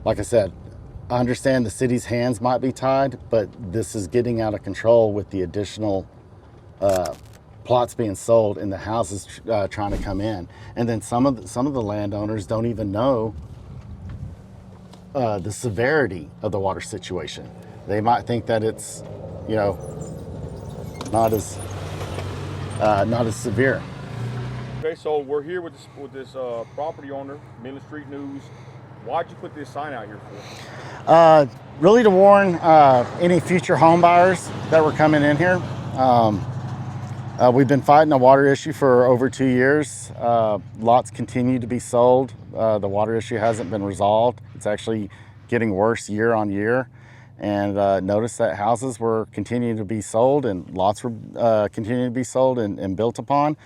like I said, I understand the city's hands might be tied, but this is getting out of control with the additional plots being sold and the houses trying to come in. And then some of the landowners don't even know the severity of the water situation. They might think that it's, you know, not as severe. Okay, so we're here with this property owner, Midland Street News. Why'd you put this sign out here for? Really to warn any future home buyers that were coming in here. We've been fighting a water issue for over 2 years. Lots continue to be sold. The water issue hasn't been resolved. It's actually getting worse year on year. And notice that houses were continuing to be sold and lots were continuing to be sold and built upon.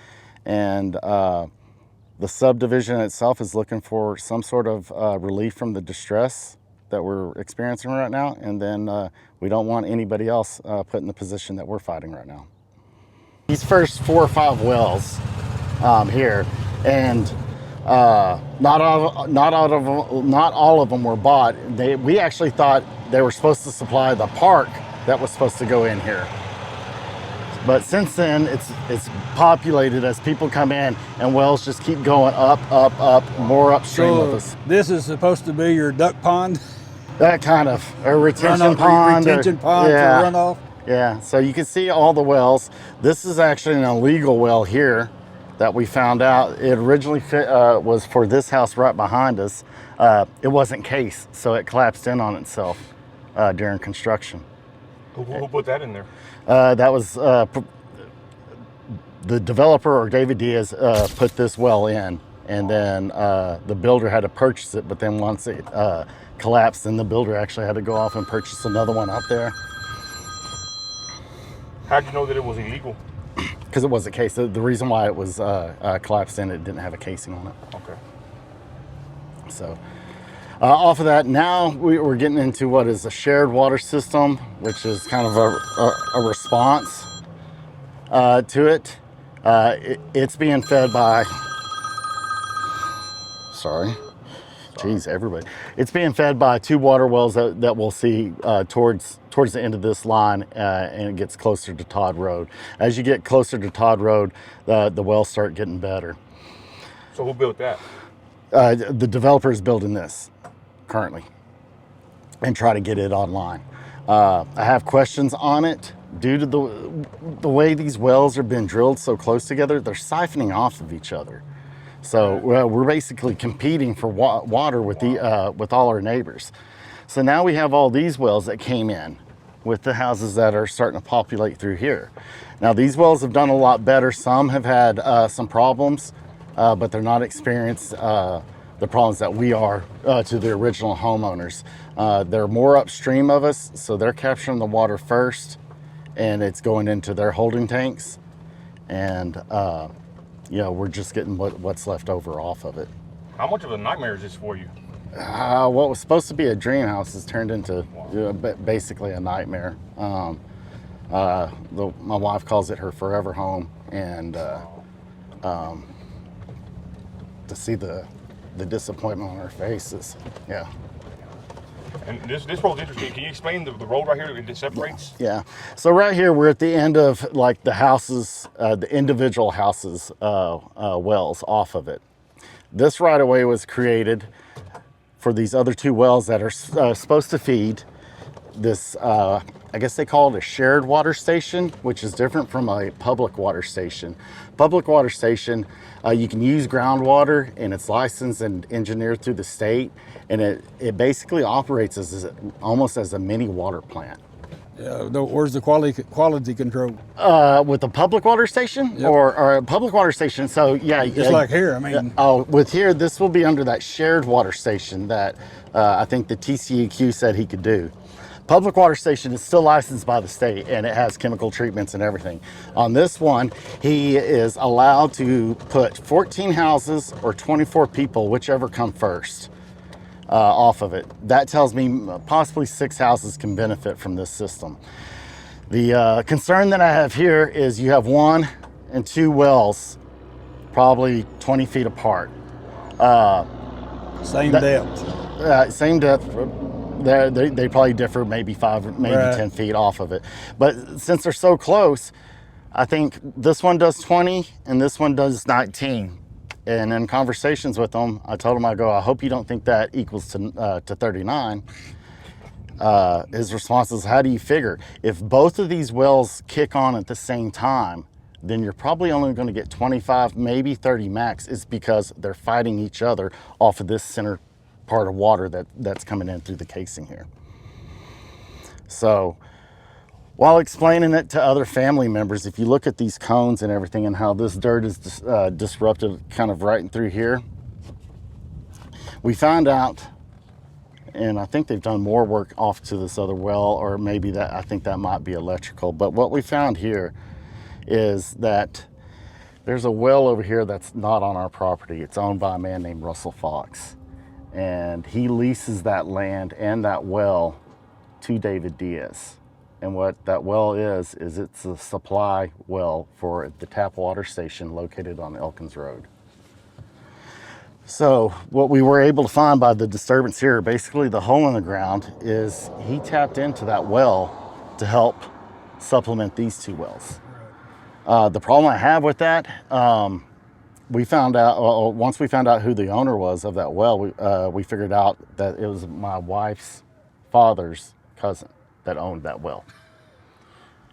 And the subdivision itself is looking for some sort of relief from the distress that we're experiencing right now. And then we don't want anybody else put in the position that we're fighting right now. These first 4 or 5 wells here, and not all of them were bought. We actually thought they were supposed to supply the park that was supposed to go in here. But since then, it's populated as people come in, and wells just keep going up, more upstream of us. This is supposed to be your duck pond? That kind of, a retention pond. Retention pond for runoff? Yeah, so you can see all the wells. This is actually an illegal well here that we found out. It originally was for this house right behind us. It wasn't cased, so it collapsed in on itself during construction. Who put that in there? That was the developer, or David Diaz, put this well in, and then the builder had to purchase it, but then once it collapsed, then the builder actually had to go off and purchase another one up there. How'd you know that it was illegal? Because it wasn't cased. The reason why it was collapsed in, it didn't have a casing on it. Okay. So off of that, now we're getting into what is a shared water system, which is kind of a response to it. It's being fed by, geez, everybody. It's being fed by 2 water wells that we'll see towards the end of this line, and it gets closer to Todd Road. As you get closer to Todd Road, the wells start getting better. So who built that? The developer is building this currently and try to get it online. I have questions on it due to the way these wells have been drilled so close together. They're siphoning off of each other. So we're basically competing for water with all our neighbors. So now we have all these wells that came in with the houses that are starting to populate through here. Now these wells have done a lot better. Some have had some problems, but they're not experienced the problems that we are to the original homeowners. They're more upstream of us, so they're capturing the water first, and it's going into their holding tanks. And you know, we're just getting what's left over off of it. How much of a nightmare is this for you? What was supposed to be a dream house has turned into basically a nightmare. My wife calls it her forever home, and to see the disappointment on her face is, yeah. And this road's interesting. Can you explain the road right here that separates? Yeah. So right here, we're at the end of like the houses, the individual houses, wells off of it. This right of way was created for these other 2 wells that are supposed to feed this, I guess they call it a shared water station, which is different from a public water station. Public water station, you can use groundwater, and it's licensed and engineered through the state, and it basically operates almost as a mini water plant. Where's the quality control? With a public water station? Yep. Or a public water station, so yeah. Just like here, I mean. With here, this will be under that shared water station that I think the TCEQ said he could do. Public water station is still licensed by the state, and it has chemical treatments and everything. On this one, he is allowed to put 14 houses or 24 people, whichever come first, off of it. That tells me possibly 6 houses can benefit from this system. The concern that I have here is you have 1 and 2 wells, probably 20 feet apart. Same depth. Same depth. They probably differ maybe 5 or maybe Right. 10 feet off of it. But since they're so close, I think this one does 20 and this one does 19. And in conversations with them, I told him, I hope you don't think that equals to 39. His response is, how do you figure? If both of these wells kick on at the same time, then you're probably only going to get 25, maybe 30 max. It's because they're fighting each other off of this center part of water that's coming in through the casing here. So while explaining it to other family members, if you look at these cones and everything and how this dirt is disrupted kind of right through here, we found out, and I think they've done more work off to this other well, or maybe that, I think that might be electrical. But what we found here is that there's a well over here that's not on our property. It's owned by a man named Russell Fox. And he leases that land and that well to David Diaz. And what that well is it's a supply well for the tap water station located on Elkins Road. So what we were able to find by the disturbance here, basically the hole in the ground, is he tapped into that well to help supplement these two wells. The problem I have with that, we found out, once we found out who the owner was of that well, we figured out that it was my wife's father's cousin that owned that well.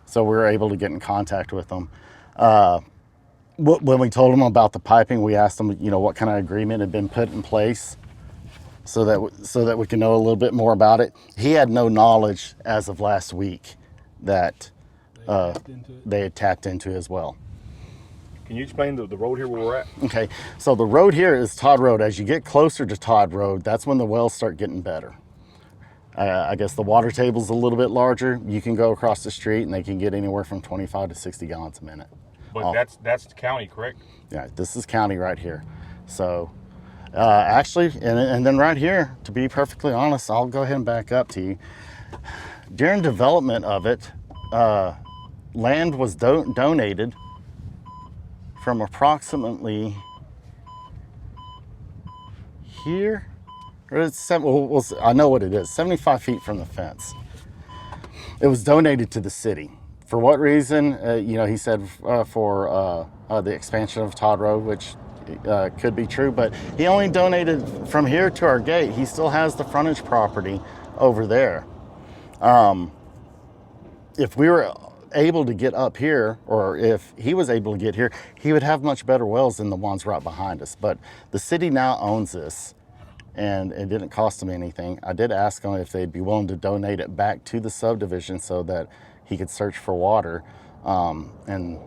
So we were able to get in contact with them. When we told them about the piping, we asked them, what kind of agreement had been put in place so that we can know a little bit more about it. He had no knowledge as of last week that they had tapped into as well. Can you explain the road here where we're at? Okay, so the road here is Todd Road. As you get closer to Todd Road, that's when the wells start getting better. I guess the water table's a little bit larger. You can go across the street and they can get anywhere from 25 to 60 gallons a minute. But that's the county, correct? Yeah, this is county right here. So actually, and then right here, to be perfectly honest, I'll go ahead and back up to you. During development of it, land was donated from approximately here. I know what it is, 75 feet from the fence. It was donated to the city. For what reason? He said for the expansion of Todd Road, which could be true, but he only donated from here to our gate. He still has the frontage property over there. If we were able to get up here, or if he was able to get here, he would have much better wells than the ones right behind us. But the city now owns this, and it didn't cost them anything. I did ask them if they'd be willing to donate it back to the subdivision so that he could search for water. And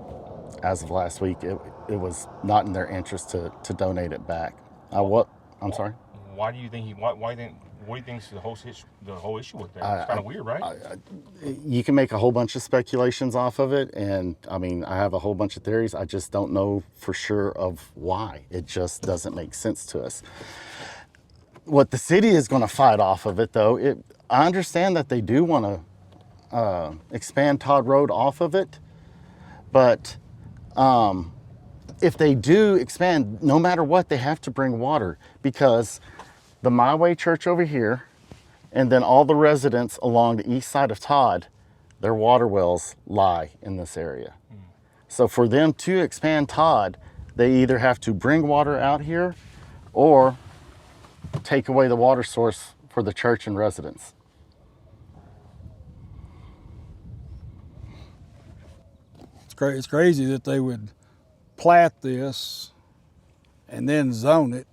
as of last week, it was not in their interest to donate it back. I'm sorry? Why do you think what do you think is the whole issue with that? It's kind of weird, right? You can make a whole bunch of speculations off of it, and I have a whole bunch of theories. I just don't know for sure of why. It just doesn't make sense to us. What the city is going to fight off of it, though, I understand that they do want to expand Todd Road off of it, but if they do expand, no matter what, they have to bring water, because the My Way Church over here, and then all the residents along the east side of Todd, their water wells lie in this area. So for them to expand Todd, they either have to bring water out here or take away the water source for the church and residents. It's crazy that they would plat this and then zone it.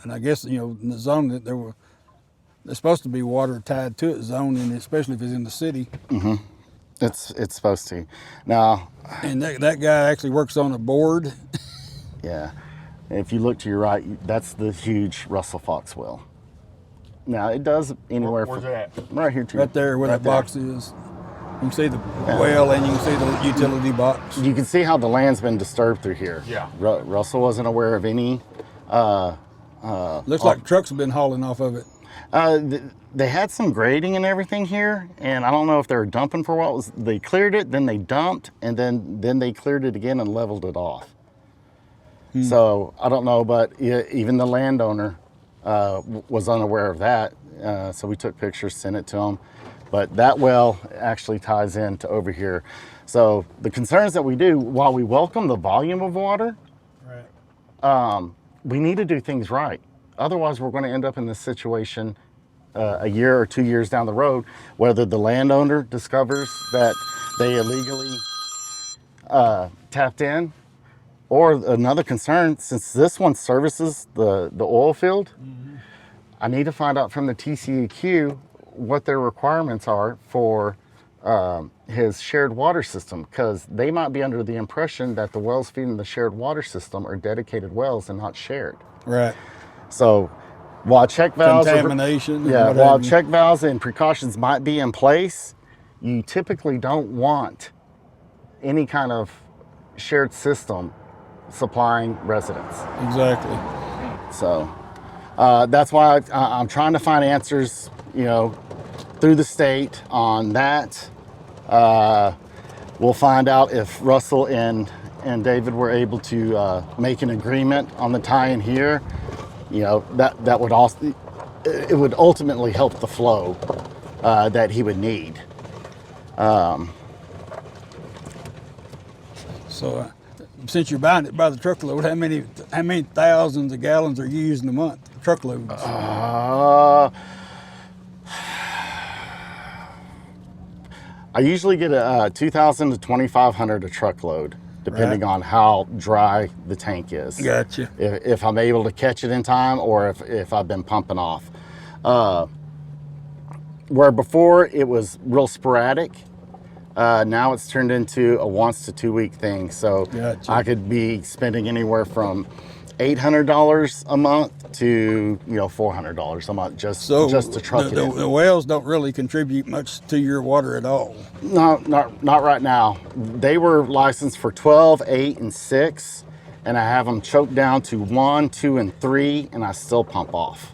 And I guess, in the zone that there's supposed to be water tied to it, zoning, especially if it's in the city. Mm-hmm. It's supposed to. Now. And that guy actually works on a board. Yeah. If you look to your right, that's the huge Russell Fox well. Now it does anywhere Where's from it at? right here too. Right there where that box is. You can see the well and you can see the utility box. You can see how the land's been disturbed through here. Yeah. Russell wasn't aware of any. Looks like trucks have been hauling off of it. They had some grading and everything here, and I don't know if they were dumping for what was. They cleared it, then they dumped, and then they cleared it again and leveled it off. So I don't know, but even the landowner was unaware of that. So we took pictures, sent it to them. But that well actually ties into over here. So the concerns that we do, while we welcome the volume of water, we need to do things right. Otherwise, we're going to end up in this situation a year or 2 years down the road, whether the landowner discovers that they illegally tapped in, or another concern, since this one services the oil field, I need to find out from the TCEQ what their requirements are for his shared water system, because they might be under the impression that the wells feeding the shared water system are dedicated wells and not shared. Right. So while check valves Contamination. while check valves and precautions might be in place, you typically don't want any kind of shared system supplying residents. Exactly. So that's why I'm trying to find answers, through the state on that. We'll find out if Russell and David were able to make an agreement on the tie-in here. That would also, it would ultimately help the flow that he would need. So since you're buying it by the truckload, how many thousands of gallons are you using a month? Truckloads. I usually get a 2,000 to 2,500 a truckload, depending on how dry the tank is. Gotcha. If I'm able to catch it in time, or if I've been pumping off. Where before it was real sporadic, now it's turned into a once to 2 week thing. So Gotcha. I could be spending anywhere from $800 a month to $400 a month just to truck it in. The wells don't really contribute much to your water at all. No, not right now. They were licensed for 12, 8, and 6, and I have them choked down to 1, 2, and 3, and I still pump off.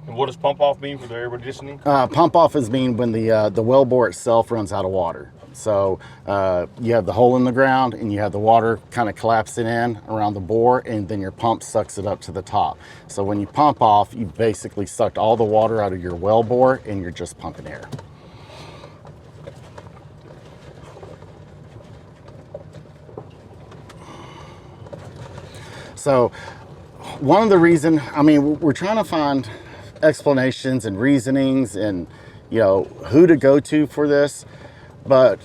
And what does pump off mean for everybody listening? Pump off is mean when the well bore itself runs out of water. So you have the hole in the ground, and you have the water kind of collapsing in around the bore, and then your pump sucks it up to the top. So when you pump off, you basically sucked all the water out of your well bore, and you're just pumping air. So one of the reasons, we're trying to find explanations and reasonings and, who to go to for this. But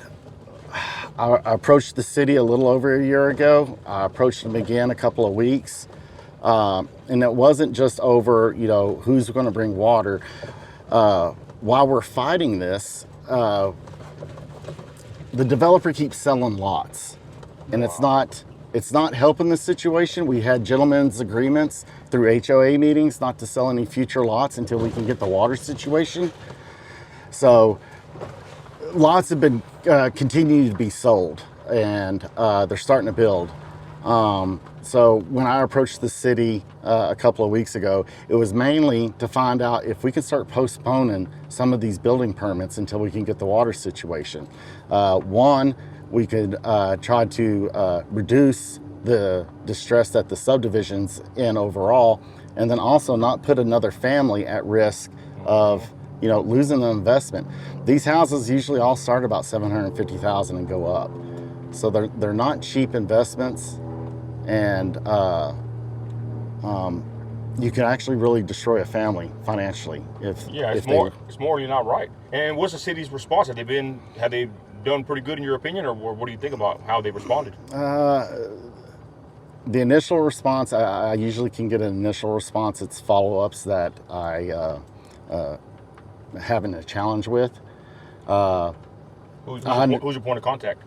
I approached the city a little over a year ago. I approached them again a couple of weeks. And it wasn't just over, who's going to bring water. While we're fighting this, the developer keeps selling lots. And it's not helping the situation. We had gentlemen's agreements through HOA meetings not to sell any future lots until we can get the water situation. So lots have been continuing to be sold, and they're starting to build. So when I approached the city a couple of weeks ago, it was mainly to find out if we could start postponing some of these building permits until we can get the water situation. One, we could try to reduce the distress that the subdivision's in overall, and then also not put another family at risk of losing the investment. These houses usually all start about $750,000 and go up. So they're not cheap investments, and you can actually really destroy a family financially it's morally not right. And what's the city's response? Have they done pretty good in your opinion, or what do you think about how they responded? The initial response, I usually can get an initial response. It's follow-ups that I having a challenge with. Who's your point of contact?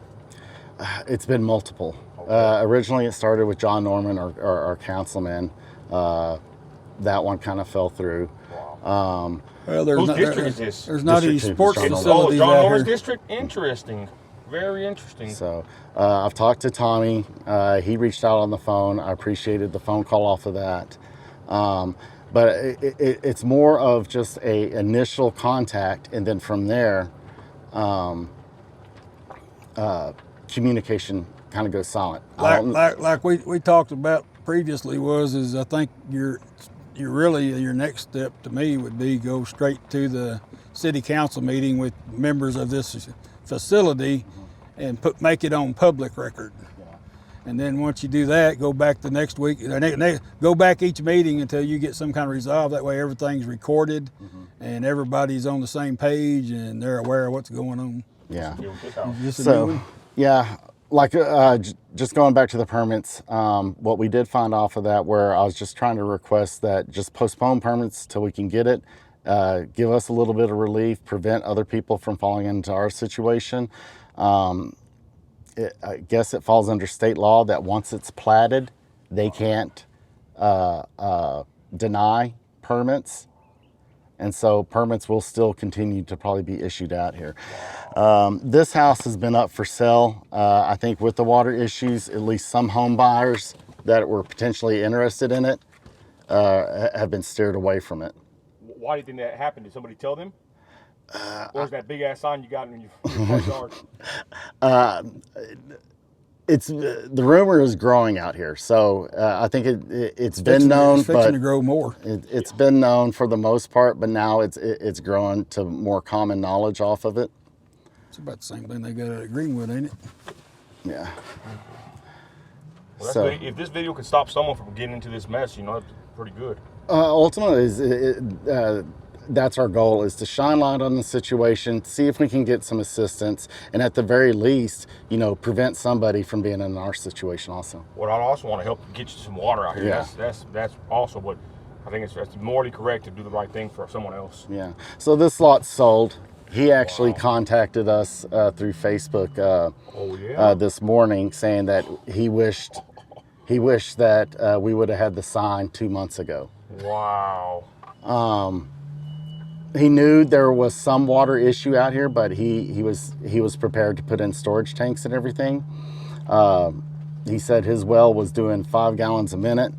It's been multiple. Okay. Originally, it started with John Norman, our councilman. That one kind of fell through. Wow. Well, Whose district is this? There's not any District sports John Norman. facilities John out Norman's here. district? Interesting. Very interesting. So I've talked to Tommy. He reached out on the phone. I appreciated the phone call off of that. But it's more of just a initial contact, and then from there, communication kind of goes silent. Like we talked about previously is I think your next step to me would be go straight to the city council meeting with members of this facility and make it on public record. And then once you do that, go back the next week, go back each meeting until you get some kind of resolve. That way everything's recorded and everybody's on the same page and they're aware of what's going on. Yeah. So, yeah, like just going back to the permits, what we did find off of that, where I was just trying to request that just postpone permits till we can get it, give us a little bit of relief, prevent other people from falling into our situation. I guess it falls under state law that once it's platted, they can't deny permits. And so permits will still continue to probably be issued out here. This house has been up for sale. I think with the water issues, at least some home buyers that were potentially interested in it have been steered away from it. Why do you think that happened? Did somebody tell them? Or is that big ass sign you got in your front yard? It's the rumor is growing out here, so I think it's been known, it's fixing but to grow more. It's been known for the most part, but now it's growing to more common knowledge off of it. It's about the same thing they got at Greenwood, ain't it? Yeah. Well, so if this video could stop someone from getting into this mess, you know, it's pretty good. Ultimately, that's our goal, is to shine light on the situation, see if we can get some assistance, and at the very least, you know, prevent somebody from being in our situation also. Well, I also want to help get you some water out here. Yeah. That's also what I think it's morally correct to do the right thing for someone else. Yeah. So this lot's sold. He actually contacted us through Facebook this morning, saying that he wished that we would have had the sign 2 months ago. Wow. He knew there was some water issue out here, but he was prepared to put in storage tanks and everything. He said his well was doing 5 gallons a minute.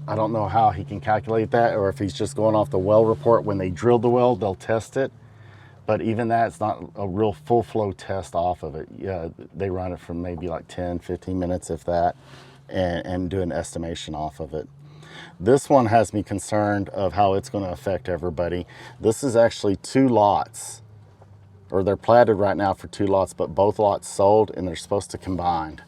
I don't know how he can calculate that, or if he's just going off the well report. When they drill the well, they'll test it. But even that's not a real full flow test off of it. Yeah, they run it from maybe like 10, 15 minutes, if that, and do an estimation off of it. This one has me concerned of how it's going to affect everybody. This is actually 2 lots, or they're platted right now for 2 lots, but both lots sold and they're supposed to combine.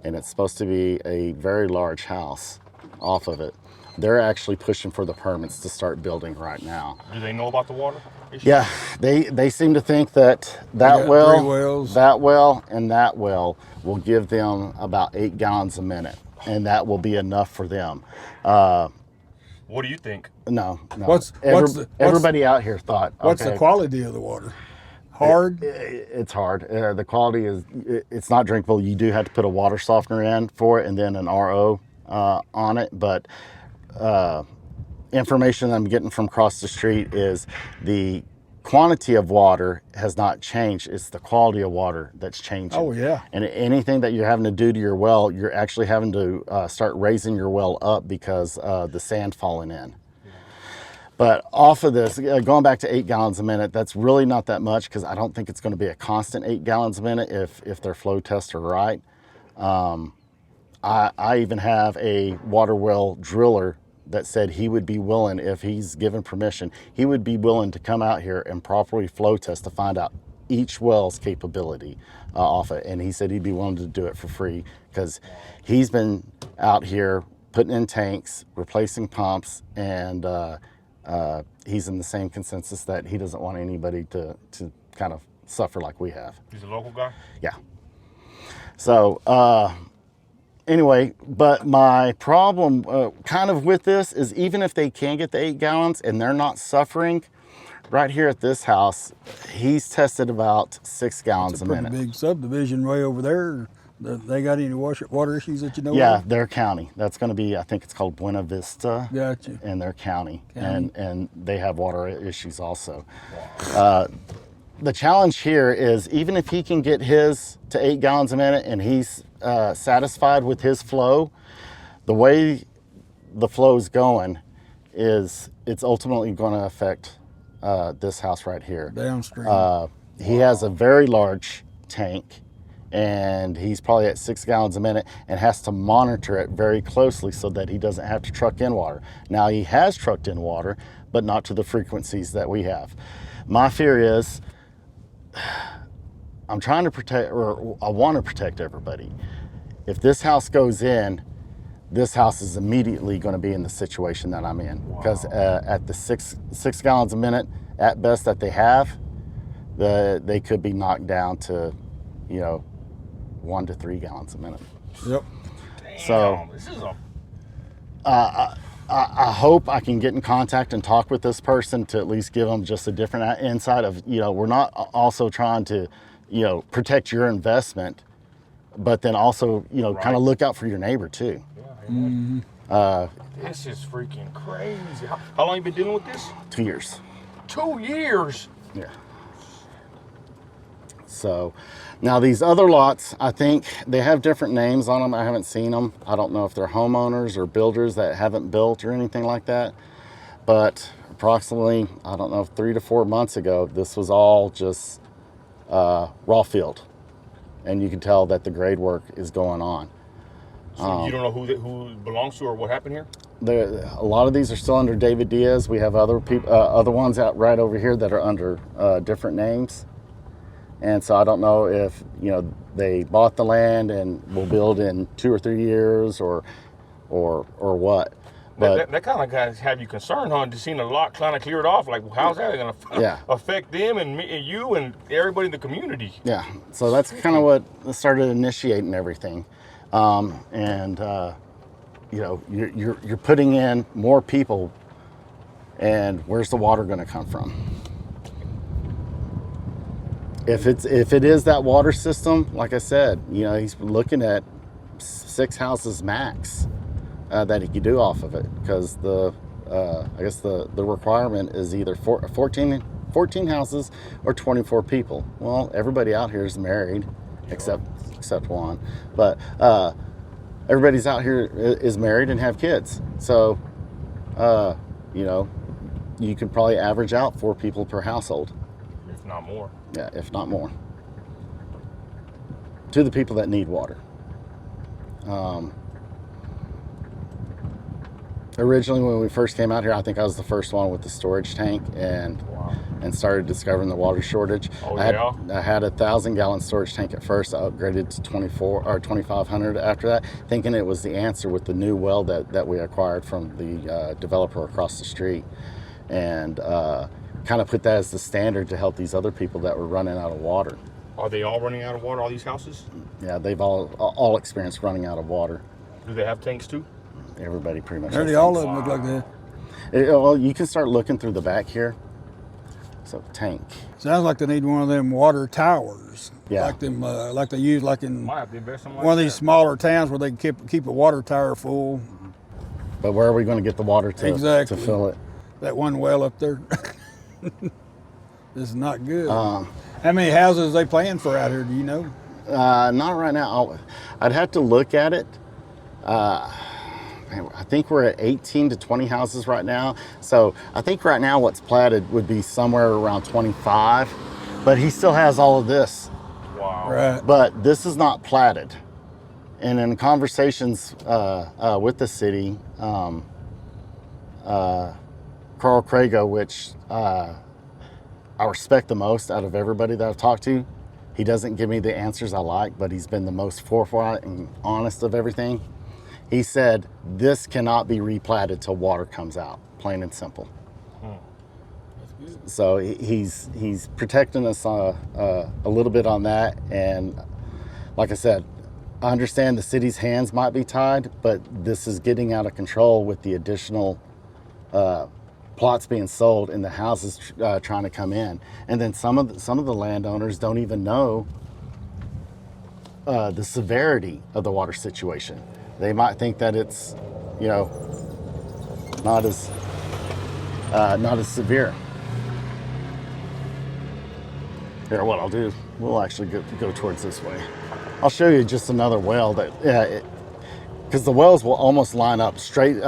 And it's supposed to be a very large house off of it. They're actually pushing for the permits to start building right now. Do they know about the water issue? Yeah, they seem to think that well, 3 wells. that well, and that well will give them about 8 gallons a minute, and that will be enough for them. What do you think? No. Everybody out here thought, what's okay, the quality of the water? Hard? It's hard. The quality it's not drinkable. You do have to put a water softener in for it, and then an RO on it. But information that I'm getting from across the street is the quantity of water has not changed. It's the quality of water that's changing. Oh, yeah. And anything that you're having to do to your well, you're actually having to start raising your well up because the sand falling in. But off of this, going back to 8 gallons a minute, that's really not that much, because I don't think it's going to be a constant 8 gallons a minute if their flow tests are right. I even have a water well driller that said he would be willing, if he's given permission, he would be willing to come out here and properly flow test to find out each well's capability off it. And he said he'd be willing to do it for free, because he's been out here putting in tanks, replacing pumps, and he's in the same consensus that he doesn't want anybody to kind of suffer like we have. He's a local guy? Yeah. So, anyway, but my problem kind of with this is, even if they can get the 8 gallons and they're not suffering, right here at this house, he's tested about 6 gallons a minute. It's a pretty big subdivision way over there. They got any water issues that you know of? Yeah, their county. That's going to be, I think it's called Buena Vista. Gotcha. In their county. And they have water issues also. The challenge here is, even if he can get his to 8 gallons a minute and he's satisfied with his flow, the way the flow is going is it's ultimately going to affect this house right here. Downstream. He has a very large tank, and he's probably at 6 gallons a minute and has to monitor it very closely so that he doesn't have to truck in water. Now, he has trucked in water, but not to the frequencies that we have. My fear is I'm trying to protect, or I want to protect everybody. If this house goes in, this house is immediately going to be in the situation that I'm in. Because at the six gallons a minute at best that they have, they could be knocked down to, 1 to 3 gallons a minute. Yep. Damn, so this is a... I hope I can get in contact and talk with this person to at least give them just a different insight of, we're not also trying to, protect your investment, but then also, Right. kind of look out for your neighbor too. This is freaking crazy. How long you been dealing with this? 2 years. 2 years. Yeah. So now these other lots, I think they have different names on them. I haven't seen them. I don't know if they're homeowners or builders that haven't built or anything like that. But approximately, I don't know, 3 to 4 months ago, this was all just raw field. And you can tell that the grade work is going on. So you don't know who it belongs to or what happened here? A lot of these are still under David Diaz. We have other people, other ones out right over here that are under different names. And so I don't know if, they bought the land and will build in 2 or 3 years or what. But that kind of have you concerned, huh? Just seeing a lot kind of cleared off. Like, how's that going to affect them and me and you and everybody in the community? Yeah. So that's kind of what started initiating everything. You're putting in more people, and where's the water going to come from? If it is that water system, like I said, he's looking at 6 houses max that he could do off of it, because I guess the requirement is either 14 houses or 24 people. Well, everybody out here is married, except one, but everybody's out here is married and have kids. So, you could probably average out 4 people per household. If not more. Yeah, if not more. To the people that need water. Originally, when we first came out here, I think I was the first one with the storage tank and started discovering the water shortage. I had a 1,000-gallon storage tank at first. I upgraded to 2,500 after that, thinking it was the answer with the new well that we acquired from the developer across the street, and kind of put that as the standard to help these other people that were running out of water. Are they all running out of water, all these houses? Yeah, they've all experienced running out of water. Do they have tanks too? Everybody pretty much. Nearly all of them look like that. Well, you can start looking through the back here. So tank. Sounds like they need one of them water towers. Yeah. Like them, like they use like in Might have to invest in one of these smaller towns where they can keep a water tower full. But where are we going to get the water to fill it? That one well up there. This is not good. How many houses they planning for out here? Do you know? Not right now. I'd have to look at it. I think we're at 18 to 20 houses right now. So I think right now what's platted would be somewhere around 25. But he still has all of this. Wow. Right. But this is not platted. And in conversations with the city, Carl Crago, which I respect the most out of everybody that I've talked to, he doesn't give me the answers I like, but he's been the most forthright and honest of everything. He said, this cannot be replatted till water comes out, plain and simple. So he's protecting us a little bit on that. And like I said, I understand the city's hands might be tied, but this is getting out of control with the additional plots being sold and the houses trying to come in. And then some of the landowners don't even know the severity of the water situation. They might think that it's, not as severe. Here, what I'll do, we'll actually go towards this way. I'll show you just another well that, because the wells will almost line up straight,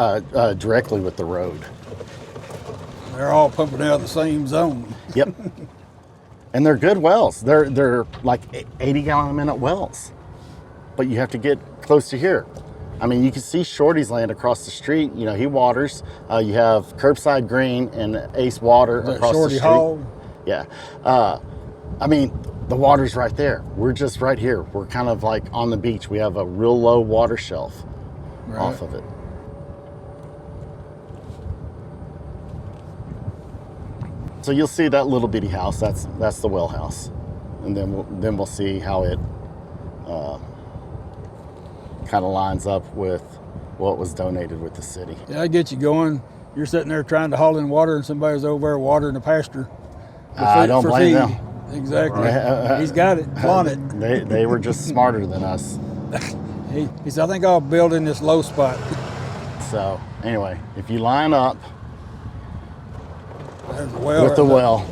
directly with the road. They're all pumping out of the same zone. Yep. And they're good wells. They're like 80-gallon-a-minute wells. But you have to get close to here. I mean, you can see Shorty's land across the street. You know, he waters. You have Curbside Green and Ace Water across Shorty the street. Hall? Yeah. I mean, the water's right there. We're just right here. We're kind of like on the beach. We have a real low water shelf off of it. So you'll see that little bitty house. That's the well house, and then we'll see how it kind of lines up with what was donated with the city. Yeah, I get you going. You're sitting there trying to haul in water, and somebody's over there watering the pasture. I don't blame them. Exactly. He's got it on it. They were just smarter than us. He said, I think I'll build in this low spot. So anyway, if you line up There's a well with the right there. well,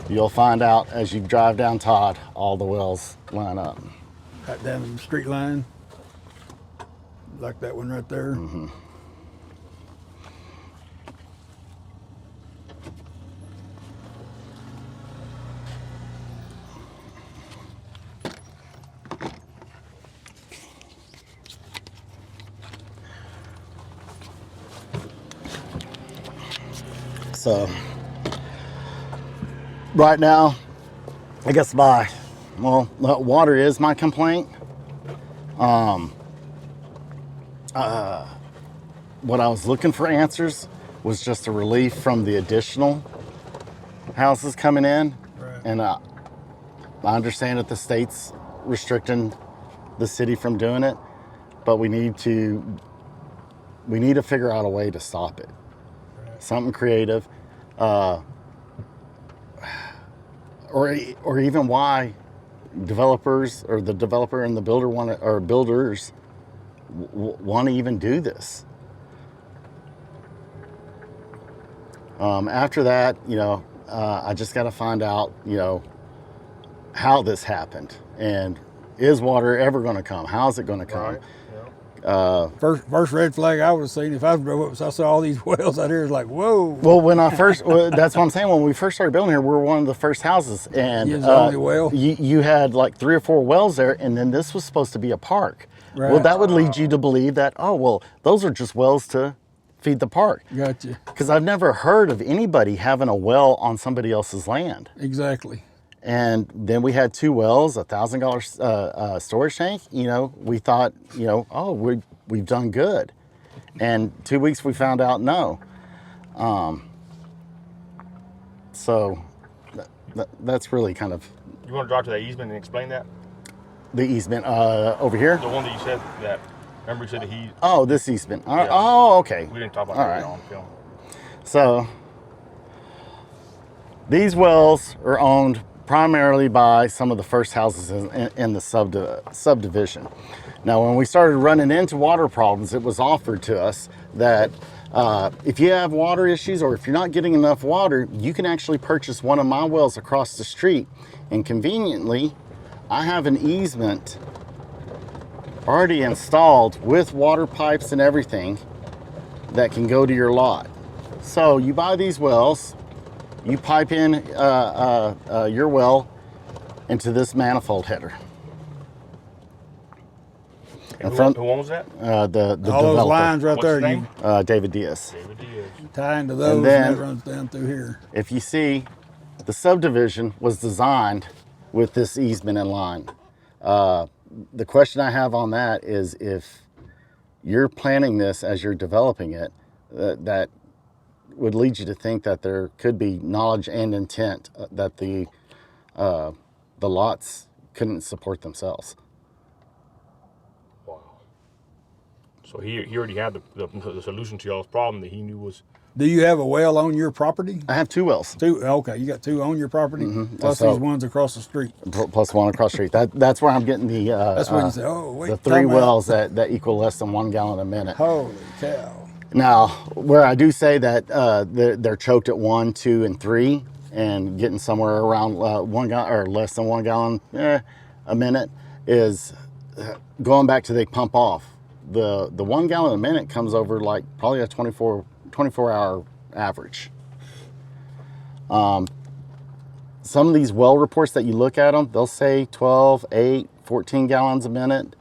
you'll find out as you drive down Todd, all the wells line up. Right down the street line. Like that one right there. Mm-hmm. So right now, I guess water is my complaint. What I was looking for answers was just a relief from the additional houses coming in. Right. And I understand that the state's restricting the city from doing it, but we need to figure out a way to stop it. Something creative, or even why developers or the developer and the builder builders want to even do this. After that, I just got to find out, how this happened, and is water ever going to come? How's it going to come? Right. Yeah. First red flag I would have seen if I drove up, so I saw all these wells out here. It's like, whoa. Well, that's what I'm saying. When we first started building here, we were one of the first houses, and You was the only well? You had like 3 or 4 wells there, and then this was supposed to be a park. Right. Well, that would lead you to believe that, those are just wells to feed the park. Gotcha. Because I've never heard of anybody having a well on somebody else's land. Exactly. And then we had 2 wells, $1,000 storage tank. We thought, we've done good. And 2 weeks we found out no. So that's really kind of You want to drive to that easement and explain that? the easement over here. The one that you said that. Remember you said that he. Oh, this easement. Yeah. Oh, okay. We didn't talk about All that right. on film. So these wells are owned primarily by some of the first houses in the subdivision. Now, when we started running into water problems, it was offered to us that if you have water issues or if you're not getting enough water, you can actually purchase one of my wells across the street. And conveniently, I have an easement already installed with water pipes and everything that can go to your lot. So you buy these wells, you pipe in your well into this manifold header. And And who owns that? The All developer, those lines right What's there, his name? David Diaz. David Diaz. you tie into those, and then- that runs down through here. If you see, the subdivision was designed with this easement in line. The question I have on that is if you're planning this as you're developing it, that would lead you to think that there could be knowledge and intent that the lots couldn't support themselves. Wow. So he already had the solution to y'all's problem that he knew was. Do you have a well on your property? I have 2 wells. 2. Okay, you got 2 on your property, plus So- these ones across the street. Plus one across the street. That's where I'm getting the That's when you say, oh, wait. the 3 time out. wells that equal less than 1 gallon a minute. Holy cow. Now, where I do say that they're choked at 1, 2, and 3, and getting somewhere around 1 gallon or less than 1 gallon a minute is going back to they pump off. The 1 gallon a minute comes over like probably a 24-hour average. some of these well reports that you look at them, they'll say 12, 8, 14 gallons a minute.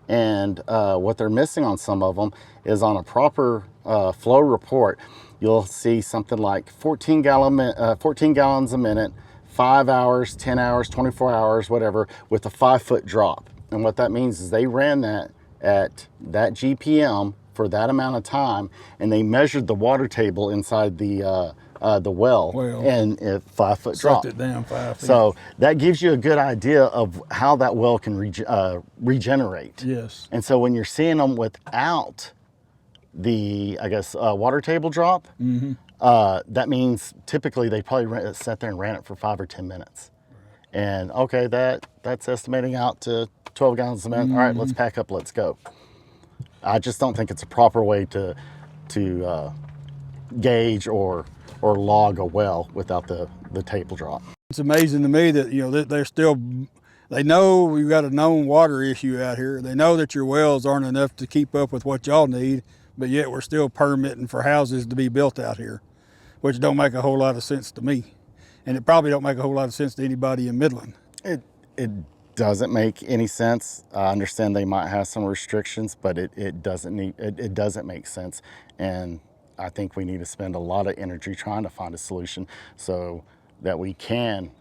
And what they're missing on some of them is on a proper flow report, you'll see something like 14 gallons a minute, 5 hours, 10 hours, 24 hours, whatever, with a 5-foot drop. And what that means is they ran that at that GPM for that amount of time, and they measured the water table inside the well, and a 5-foot drop. Sucked it down 5 feet. So that gives you a good idea of how that well can regenerate. Yes. And so when you're seeing them without the, I guess, water table drop, that means typically they probably sat there and ran it for 5 or 10 minutes. And okay, that's estimating out to 12 gallons a minute. All right, let's pack up, let's go. I just don't think it's a proper way to gauge or log a well without the table drop. It's amazing to me that, you know, they know we've got a known water issue out here. They know that your wells aren't enough to keep up with what y'all need, but yet we're still permitting for houses to be built out here, which don't make a whole lot of sense to me. And it probably don't make a whole lot of sense to anybody in Midland. It doesn't make any sense. I understand they might have some restrictions, but it doesn't make sense. And I think we need to spend a lot of energy trying to find a solution so that we can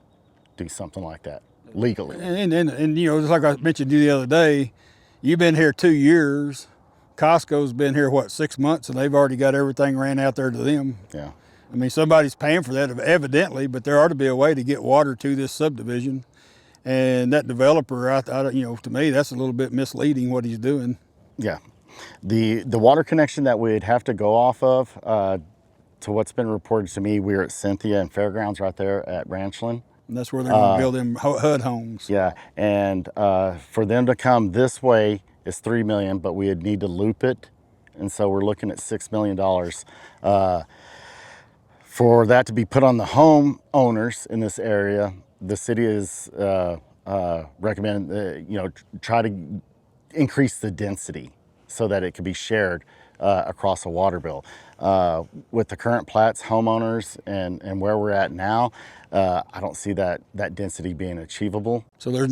do something like that legally. And you know, just like I mentioned to you the other day, you've been here 2 years. Costco's been here, what, 6 months, and they've already got everything ran out there to them. Yeah. I mean, somebody's paying for that evidently, but there ought to be a way to get water to this subdivision. And that developer, you know, to me, that's a little bit misleading what he's doing. Yeah. The water connection that we'd have to go off of, to what's been reported to me, we're at Cynthia and Fairgrounds right there at Ranchland. And that's where they're going to build them HUD homes. Yeah, and for them to come this way is $3 million, but we'd need to loop it, and so we're looking at $6 million. For that to be put on the homeowners in this area, the city is recommend you know, try to increase the density so that it can be shared across a water bill. With the current plats, homeowners, and where we're at now, I don't see that density being achievable. So you don't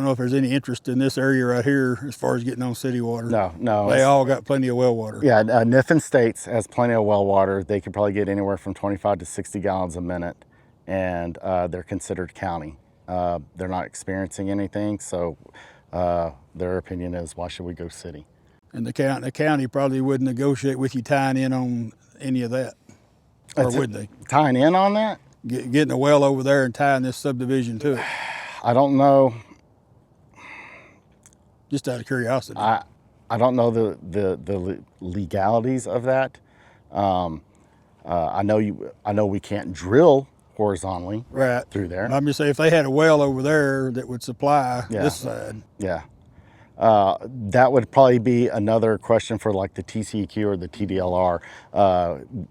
know if there's any interest in this area right here as far as getting on city water. No. They all got plenty of well water. Yeah, Niffen States has plenty of well water. They could probably get anywhere from 25 to 60 gallons a minute, and they're considered county. They're not experiencing anything, so their opinion is, why should we go city? And the county probably wouldn't negotiate with you tying in on any of that, or would they? Tying in on that? Getting a well over there and tying this subdivision to it. I don't know. Just out of curiosity. I don't know the legalities of that. I know we can't drill horizontally through there. I'm just saying, if they had a well over there that would supply this side. Yeah. That would probably be another question for like the TCEQ or the TDLR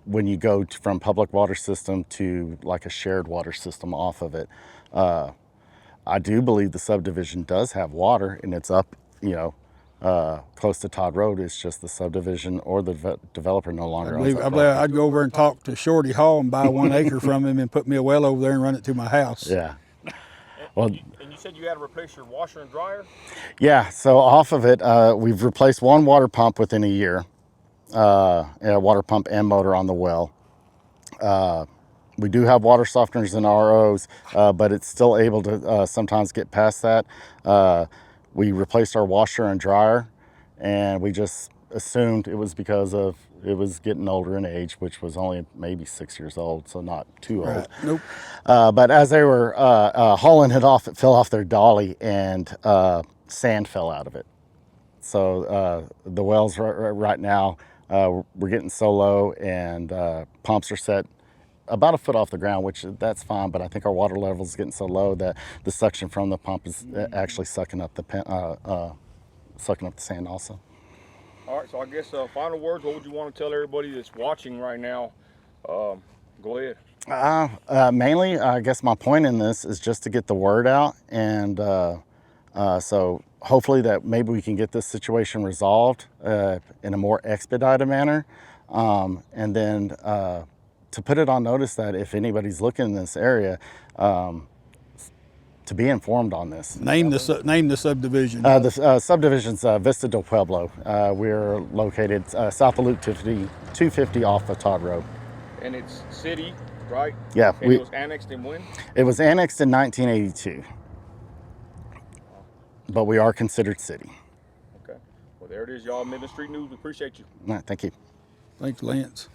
when you go from public water system to like a shared water system off of it. I do believe the subdivision does have water, and it's up, you know, close to Todd Road. It's just the subdivision or the developer no longer owns that. I'd go over and talk to Shorty Hall and buy 1 acre from him and put me a well over there and run it to my house. Yeah. Well, and you said you had to replace your washer and dryer? Yeah, so off of it, we've replaced 1 water pump within a year, a water pump and motor on the well. We do have water softeners and ROs, but it's still able to sometimes get past that. We replaced our washer and dryer, and we just assumed it was because of it was getting older in age, which was only maybe 6 years old, so not too old. Nope. But as they were hauling it off, it fell off their dolly, and sand fell out of it. So the wells right now, we're getting so low, and pumps are set about a foot off the ground, which that's fine, but I think our water level is getting so low that the suction from the pump is actually sucking up the sand also. All right, so I guess final words, what would you want to tell everybody that's watching right now? Go ahead. Mainly, I guess my point in this is just to get the word out, and so hopefully that maybe we can get this situation resolved in a more expedited manner, and then to put it on notice that if anybody's looking in this area, to be informed on this. Name the subdivision. The subdivision's Vista Del Pueblo. We're located south of Loop 250 off of Todd Road. And it's city, right? Yeah. And it was annexed in when? It was annexed in 1982, but we are considered city. Okay. Well, there it is, y'all. Midland Street News. We appreciate you. All right, thank you. Thanks, Lance.